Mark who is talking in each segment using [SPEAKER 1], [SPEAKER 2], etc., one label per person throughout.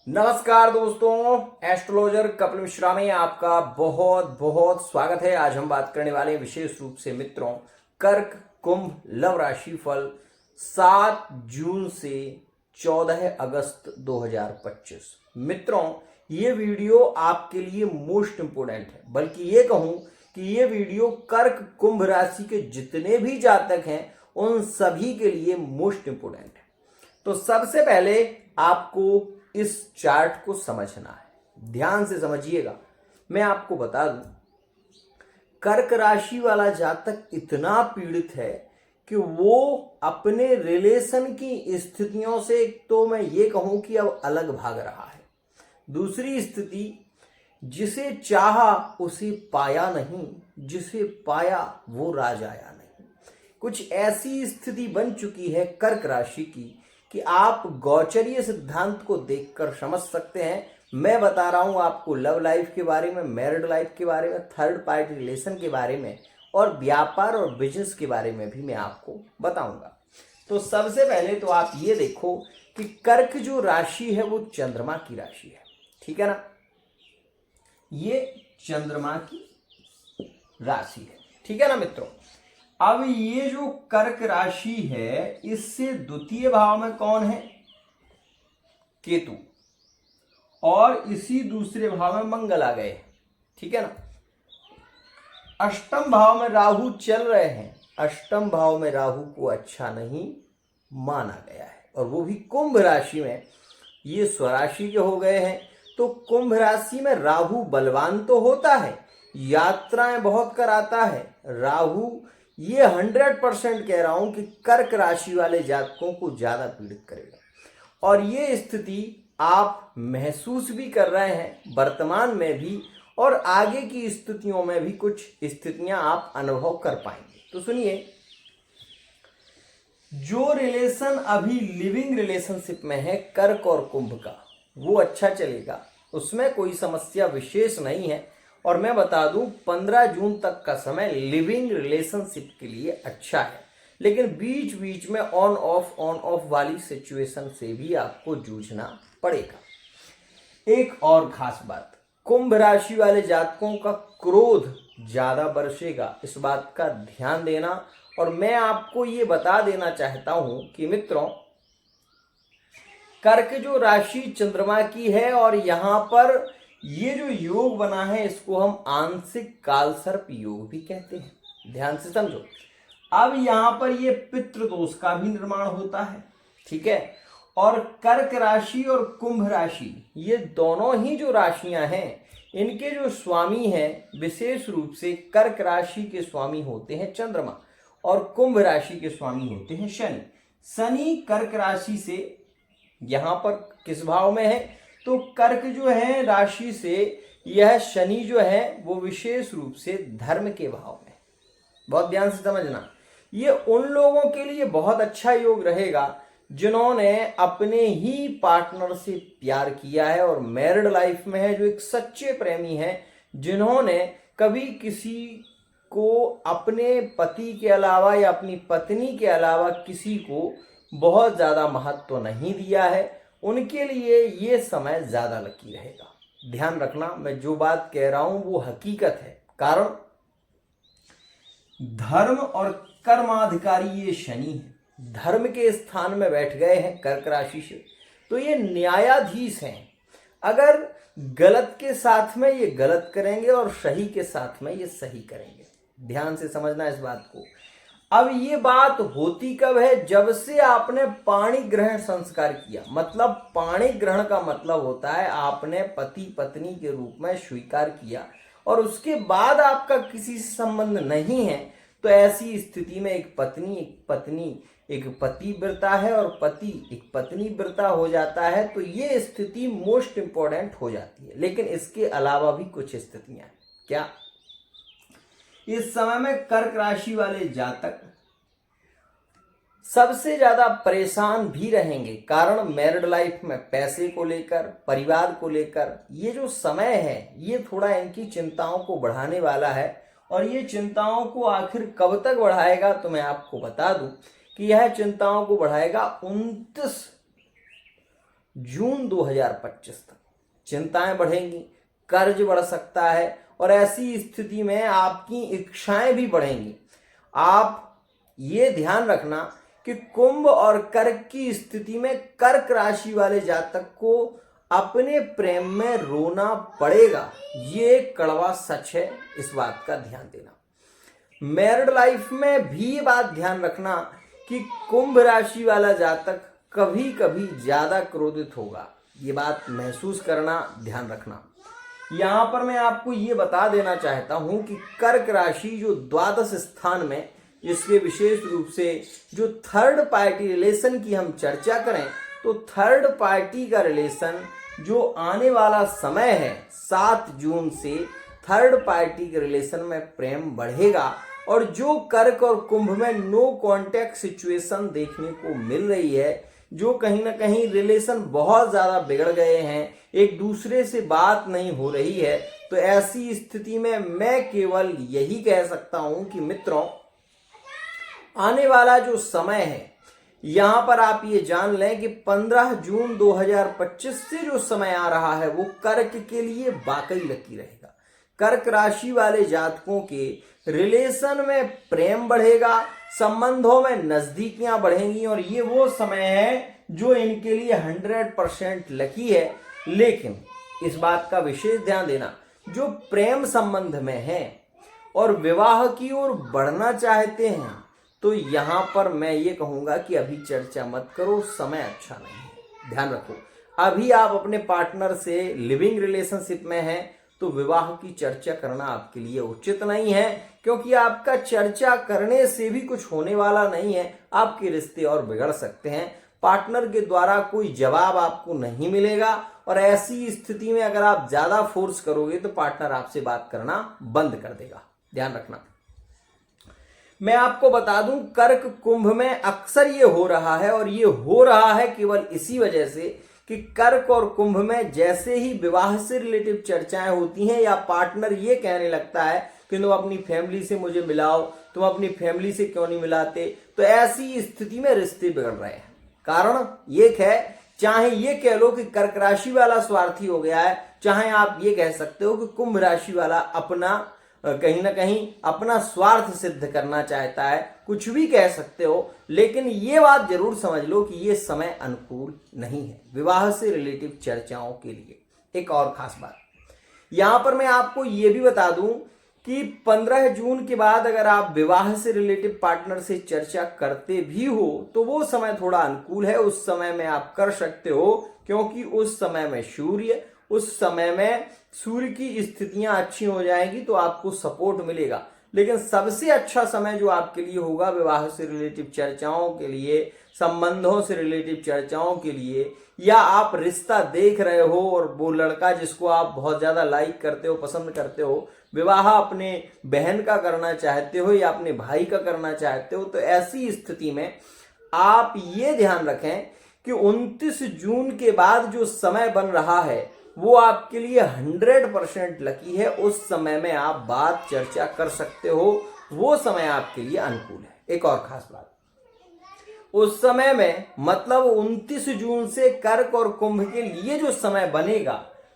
[SPEAKER 1] नमस्कार दोस्तों, एस्ट्रोलॉजर कपिल मिश्रा में आपका बहुत बहुत स्वागत है। आज हम बात करने वाले हैं विशेष रूप से मित्रों कर्क कुंभ लव राशि फल 7 जून से 14 अगस्त 2025। मित्रों ये वीडियो आपके लिए मोस्ट इंपोर्टेंट है, बल्कि ये कहूं कि ये वीडियो कर्क कुंभ राशि के जितने भी जातक हैं उन सभी के लिए मोस्ट इंपोर्टेंट है। तो सबसे पहले आपको इस चार्ट को समझना है, ध्यान से समझिएगा। मैं आपको बता दूं, कर्क राशि वाला जातक इतना पीड़ित है कि वो अपने रिलेशन की स्थितियों से, तो मैं ये कहूं कि अब अलग भाग रहा है। दूसरी स्थिति, जिसे चाहा उसे पाया नहीं, जिसे पाया वो राज आया नहीं। कुछ ऐसी स्थिति बन चुकी है कर्क राशि की कि आप गोचरीय सिद्धांत को देखकर समझ सकते हैं। मैं बता रहा हूं आपको लव लाइफ के बारे में, मैरिड लाइफ के बारे में, थर्ड पार्टी रिलेशन के बारे में और व्यापार और बिजनेस के बारे में भी मैं आपको बताऊंगा। तो सबसे पहले तो आप ये देखो कि कर्क जो राशि है वो चंद्रमा की राशि है, ठीक है ना। ये चंद्रमा की राशि है, ठीक है ना मित्रों। अब ये जो कर्क राशि है इससे द्वितीय भाव में कौन है? केतु। और इसी दूसरे भाव में मंगल आ गए, ठीक है ना। अष्टम भाव में राहु चल रहे हैं। अष्टम भाव में राहु को अच्छा नहीं माना गया है, और वो भी कुंभ राशि में। ये स्वराशि के हो गए हैं। तो कुंभ राशि में राहु बलवान तो होता है, यात्राएं बहुत कराता है राहु। ये 100% कह रहा हूं कि कर्क राशि वाले जातकों को ज्यादा पीड़ित करेगा, और ये स्थिति आप महसूस भी कर रहे हैं वर्तमान में भी, और आगे की स्थितियों में भी कुछ स्थितियां आप अनुभव कर पाएंगे। तो सुनिए, जो रिलेशन अभी लिविंग रिलेशनशिप में है कर्क और कुंभ का, वो अच्छा चलेगा, उसमें कोई समस्या विशेष नहीं है। और मैं बता दूं 15 जून तक का समय लिविंग रिलेशनशिप के लिए अच्छा है, लेकिन बीच बीच में ऑन ऑफ वाली सिचुएशन से भी आपको जूझना पड़ेगा। एक और खास बात, कुंभ राशि वाले जातकों का क्रोध ज्यादा बरसेगा, इस बात का ध्यान देना। और मैं आपको ये बता देना चाहता हूं कि मित्रों कर्क जो राशि चंद्रमा की है, और यहां पर ये जो योग बना है इसको हम आंशिक कालसर्प योग भी कहते हैं। ध्यान से समझो। अब यहां पर ये पितृ दोष का भी निर्माण होता है, ठीक है। और कर्क राशि और कुंभ राशि, ये दोनों ही जो राशियां हैं इनके जो स्वामी हैं, विशेष रूप से कर्क राशि के स्वामी होते हैं चंद्रमा, और कुंभ राशि के स्वामी होते हैं शनि। शनि कर्क राशि से यहां पर किस भाव में है? तो कर्क जो है राशि से, यह शनि जो है वो विशेष रूप से धर्म के भाव में। बहुत ध्यान से समझना, ये उन लोगों के लिए बहुत अच्छा योग रहेगा जिन्होंने अपने ही पार्टनर से प्यार किया है और मैरिड लाइफ में है, जो एक सच्चे प्रेमी हैं, जिन्होंने कभी किसी को अपने पति के अलावा या अपनी पत्नी के अलावा किसी को बहुत ज्यादा महत्व नहीं दिया है, उनके लिए ये समय ज्यादा लकी रहेगा। ध्यान रखना, मैं जो बात कह रहा हूं वो हकीकत है। कारण धर्म और कर्माधिकारी ये शनि है, धर्म के स्थान में बैठ गए हैं कर्क राशि से, तो ये न्यायाधीश हैं। अगर गलत के साथ में ये गलत करेंगे और सही के साथ में ये सही करेंगे। ध्यान से समझना इस बात को। अब ये बात होती कब है? जब से आपने पाणी ग्रहण संस्कार किया। मतलब पाणी ग्रहण का मतलब होता है आपने पति पत्नी के रूप में स्वीकार किया, और उसके बाद आपका किसी से संबंध नहीं है, तो ऐसी स्थिति में एक पति व्रता है और पति एक पत्नी व्रता हो जाता है, तो ये स्थिति मोस्ट इंपॉर्टेंट हो जाती है। लेकिन इसके अलावा भी कुछ स्थितियां हैं। क्या? इस समय में कर्क राशि वाले जातक सबसे ज्यादा परेशान भी रहेंगे, कारण मैरिड लाइफ में पैसे को लेकर, परिवार को लेकर ये जो समय है ये थोड़ा इनकी चिंताओं को बढ़ाने वाला है। और ये चिंताओं को आखिर कब तक बढ़ाएगा? तो मैं आपको बता दूं कि यह चिंताओं को बढ़ाएगा 29 जून 2025 तक चिंताएं बढ़ेंगी, कर्ज बढ़ सकता है और ऐसी स्थिति में आपकी इच्छाएं भी बढ़ेंगी। आप ये ध्यान रखना कि कुंभ और कर्क की स्थिति में कर्क राशि वाले जातक को अपने प्रेम में रोना पड़ेगा। ये कड़वा सच है, इस बात का ध्यान देना। मैरिड लाइफ में भी ये बात ध्यान रखना कि कुंभ राशि वाला जातक कभी कभी ज्यादा क्रोधित होगा। ये बात महसूस करना, ध्यान रखना। यहां पर मैं आपको ये बता देना चाहता हूं कि कर्क राशि जो द्वादश स्थान में, इसके विशेष रूप से जो थर्ड पार्टी रिलेशन की हम चर्चा करें तो थर्ड पार्टी का रिलेशन जो आने वाला समय है 7 जून से थर्ड पार्टी के रिलेशन में प्रेम बढ़ेगा। और जो कर्क और कुंभ में नो कॉन्टैक्ट सिचुएशन देखने को मिल रही है, जो कहीं ना कहीं रिलेशन बहुत ज्यादा बिगड़ गए हैं, एक दूसरे से बात नहीं हो रही है, तो ऐसी स्थिति में मैं केवल यही कह सकता हूं कि मित्रों, आने वाला जो समय है यहां पर आप ये जान लें कि 15 जून 2025 से जो समय आ रहा है वो कर्क के लिए वाकई लकी रहेगा। कर्क राशि वाले जातकों के रिलेशन में प्रेम बढ़ेगा, संबंधों में नजदीकियां बढ़ेंगी और ये वो समय है जो इनके लिए 100% लकी है। लेकिन इस बात का विशेष ध्यान देना, जो प्रेम संबंध में है और विवाह की ओर बढ़ना चाहते हैं, तो यहां पर मैं ये कहूंगा कि अभी चर्चा मत करो, समय अच्छा नहीं है। ध्यान रखो, अभी आप अपने पार्टनर से लिविंग रिलेशनशिप में हैं तो विवाह की चर्चा करना आपके लिए उचित नहीं है, क्योंकि आपका चर्चा करने से भी कुछ होने वाला नहीं है। आपके रिश्ते और बिगड़ सकते हैं, पार्टनर के द्वारा कोई जवाब आपको नहीं मिलेगा और ऐसी स्थिति में अगर आप ज्यादा फोर्स करोगे तो पार्टनर आपसे बात करना बंद कर देगा। ध्यान रखना। मैं आपको बता दूं, कर्क कुंभ में अक्सर ये हो रहा है और ये हो रहा है केवल इसी वजह से कि कर्क और कुंभ में जैसे ही विवाह से रिलेटिव चर्चाएं होती हैं या पार्टनर ये कहने लगता है कि तुम अपनी फैमिली से मुझे मिलाओ, तुम अपनी फैमिली से क्यों नहीं मिलाते, तो ऐसी स्थिति में रिश्ते बिगड़ रहे हैं। कारण ये है, चाहे ये कह लो कि कर्क राशि वाला स्वार्थी हो गया है, चाहे आप ये कह सकते हो कि कुंभ राशि वाला अपना कहीं ना कहीं अपना स्वार्थ सिद्ध करना चाहता है, कुछ भी कह सकते हो। लेकिन ये बात जरूर समझ लो कि ये समय अनुकूल नहीं है विवाह से रिलेटिव चर्चाओं के लिए। एक और खास बात यहां पर मैं आपको ये भी बता दूं कि 15 जून के बाद अगर आप विवाह से रिलेटिव पार्टनर से चर्चा करते भी हो तो वो समय थोड़ा अनुकूल है, उस समय में आप कर सकते हो, क्योंकि उस समय में सूर्य की स्थितियां अच्छी हो जाएगी तो आपको सपोर्ट मिलेगा। लेकिन सबसे अच्छा समय जो आपके लिए होगा विवाह से रिलेटिव चर्चाओं के लिए, संबंधों से रिलेटिव चर्चाओं के लिए, या आप रिश्ता देख रहे हो और वो लड़का जिसको आप बहुत ज्यादा लाइक करते हो, पसंद करते हो, विवाह अपने बहन का करना चाहते हो या अपने भाई का करना चाहते हो, तो ऐसी स्थिति में आप ये ध्यान रखें कि 29 जून के बाद जो समय बन रहा है वो आपके लिए 100% लकी है। उस समय में आप बात चर्चा कर सकते हो, वो समय आपके लिए अनुकूल है। एक और खास बात, उस समय में मतलब 29 जून से कर्क और कुंभ के लिए जो समय बनेगा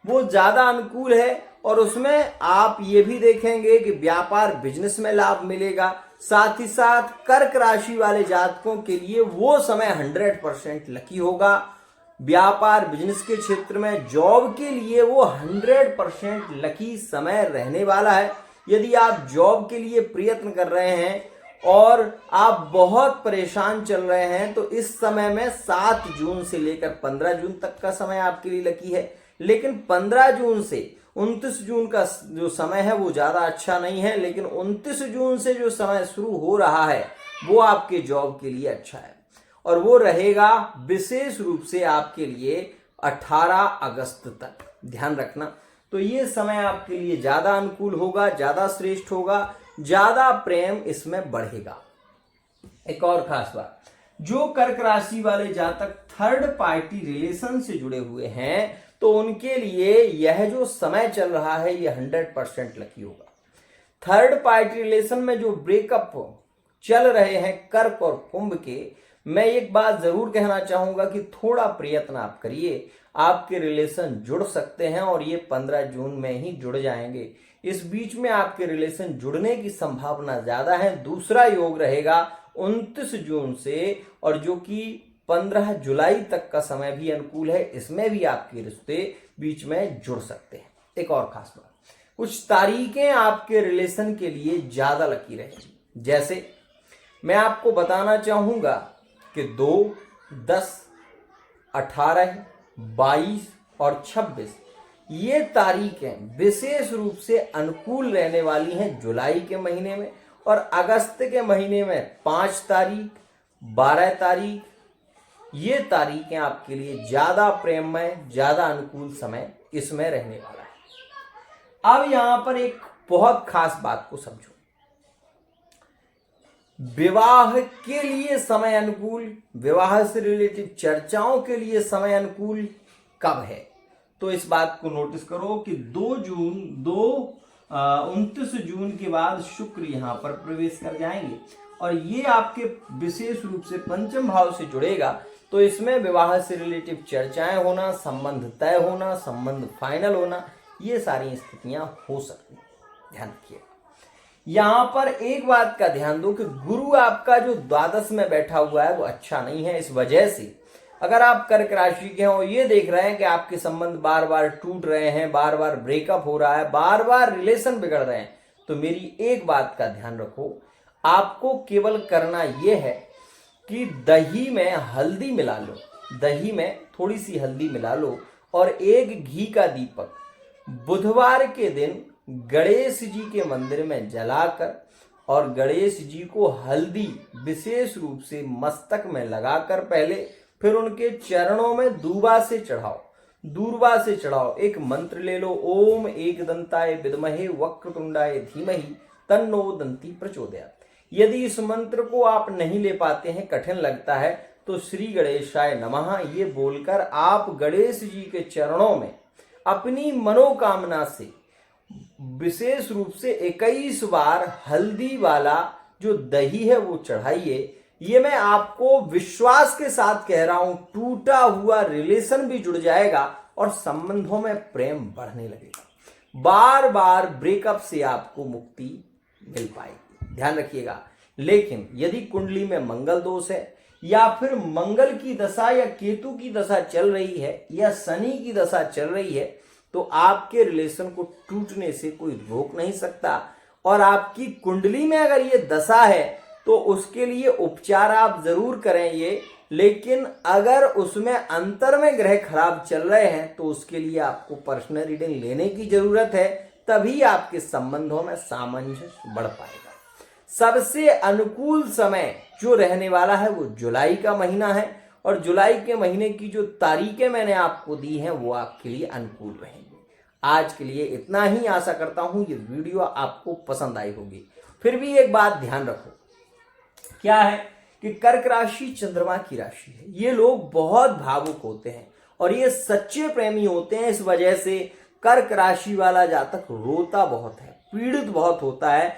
[SPEAKER 1] वो ज्यादा अनुकूल है और उसमें आप ये भी देखेंगे कि व्यापार बिजनेस में लाभ मिलेगा। साथ ही साथ कर्क राशि वाले जातकों के लिए वो समय 100% लकी होगा। व्यापार बिजनेस के क्षेत्र में जॉब के लिए वो 100% लकी समय रहने वाला है। यदि आप जॉब के लिए प्रयत्न कर रहे हैं और आप बहुत परेशान चल रहे हैं तो इस समय में 7 जून से लेकर 15 जून तक का समय आपके लिए लकी है। लेकिन 15 जून से 29 जून का जो समय है वो ज्यादा अच्छा नहीं है, लेकिन 29 जून से जो समय शुरू हो रहा है वो आपके जॉब के लिए अच्छा है और वो रहेगा विशेष रूप से आपके लिए 18 अगस्त तक। ध्यान रखना, तो ये समय आपके लिए ज्यादा अनुकूल होगा, ज्यादा श्रेष्ठ होगा, ज्यादा प्रेम इसमें बढ़ेगा। एक और खास बात, जो कर्क राशि वाले जातक थर्ड पार्टी रिलेशन से जुड़े हुए हैं तो उनके लिए यह जो समय चल रहा है ये 100% लकी होगा। थर्ड पार्टी रिलेशन में जो ब्रेकअप चल रहे हैं कर्क और कुंभ के, मैं एक बात जरूर कहना चाहूंगा कि थोड़ा प्रयत्न आप करिए, आपके रिलेशन जुड़ सकते हैं और ये 15 जून में ही जुड़ जाएंगे। इस बीच में आपके रिलेशन जुड़ने की संभावना ज्यादा है। दूसरा योग रहेगा 29 जून से, और जो कि 15 जुलाई तक का समय भी अनुकूल है, इसमें भी आपके रिश्ते बीच में जुड़ सकते हैं। एक और खास बात, कुछ तारीखें आपके रिलेशन के लिए ज्यादा लकी रहेगी। जैसे मैं आपको बताना चाहूंगा कि 2, 10, 18, 22 और 26 ये तारीखें विशेष रूप से अनुकूल रहने वाली हैं जुलाई के महीने में। और अगस्त के महीने में 5 तारीख, 12 तारीख, ये तारीखें आपके लिए ज्यादा प्रेममय, ज्यादा अनुकूल समय इसमें रहने वाला है। अब यहां पर एक बहुत खास बात को समझो, विवाह के लिए समय अनुकूल, विवाह से रिलेटेड चर्चाओं के लिए समय अनुकूल कब है, तो इस बात को नोटिस करो कि 29 जून के बाद शुक्र यहां पर प्रवेश कर जाएंगे और ये आपके विशेष रूप से पंचम भाव से जुड़ेगा। तो इसमें विवाह से रिलेटिव चर्चाएं होना, संबंध तय होना, संबंध फाइनल होना, ये सारी स्थितियां हो सकती हैं। ध्यान रखिएगा। यहां पर एक बात का ध्यान दो कि गुरु आपका जो द्वादश में बैठा हुआ है वो अच्छा नहीं है। इस वजह से अगर आप कर्क राशि के हैं और ये देख रहे हैं कि आपके संबंध बार बार टूट रहे हैं, बार बार ब्रेकअप हो रहा है, बार बार रिलेशन बिगड़ रहे हैं, तो मेरी एक बात का ध्यान रखो, आपको केवल करना यह है कि दही में हल्दी मिला लो, दही में थोड़ी सी हल्दी मिला लो और एक घी का दीपक बुधवार के दिन गणेश जी के मंदिर में जलाकर और गणेश जी को हल्दी विशेष रूप से मस्तक में लगाकर पहले, फिर उनके चरणों में दूर्वा से चढ़ाओ, दूर्वा से चढ़ाओ। एक मंत्र ले लो, ओम एकदंताय विद्महे वक्रतुंडाय धीमहि तन्नो दंती प्रचोदयात्। यदि इस मंत्र को आप नहीं ले पाते हैं, कठिन लगता है, तो श्री गणेशाय नमः ये बोलकर आप गणेश जी के चरणों में अपनी मनोकामना से विशेष रूप से 21 बार हल्दी वाला जो दही है वो चढ़ाइए। ये मैं आपको विश्वास के साथ कह रहा हूं, टूटा हुआ रिलेशन भी जुड़ जाएगा और संबंधों में प्रेम बढ़ने लगेगा। बार बार ब्रेकअप से आपको मुक्ति मिल पाएगी, ध्यान रखिएगा। लेकिन यदि कुंडली में मंगल दोष है या फिर मंगल की दशा या केतु की दशा चल रही है या शनि की दशा चल रही है, तो आपके रिलेशन को टूटने से कोई रोक नहीं सकता। और आपकी कुंडली में अगर ये दशा है तो उसके लिए उपचार आप जरूर करेंगे, लेकिन अगर उसमें अंतर में ग्रह खराब चल रहे हैं तो उसके लिए आपको पर्सनल रीडिंग लेने की जरूरत है, तभी आपके संबंधों में सामंजस्य बढ़ पाएगा। सबसे अनुकूल समय जो रहने वाला है वो जुलाई का महीना है और जुलाई के महीने की जो तारीखें मैंने आपको दी हैं वो आपके लिए अनुकूल रहेंगी। आज के लिए इतना ही, आशा करता हूं ये वीडियो आपको पसंद आई होगी। फिर भी एक बात ध्यान रखो, क्या है कि कर्क राशि चंद्रमा की राशि है। ये लोग बहुत भावुक होते हैं और ये सच्चे प्रेमी होते हैं। इस वजह से कर्क राशि वाला जातक रोता बहुत है, पीड़ित बहुत होता है,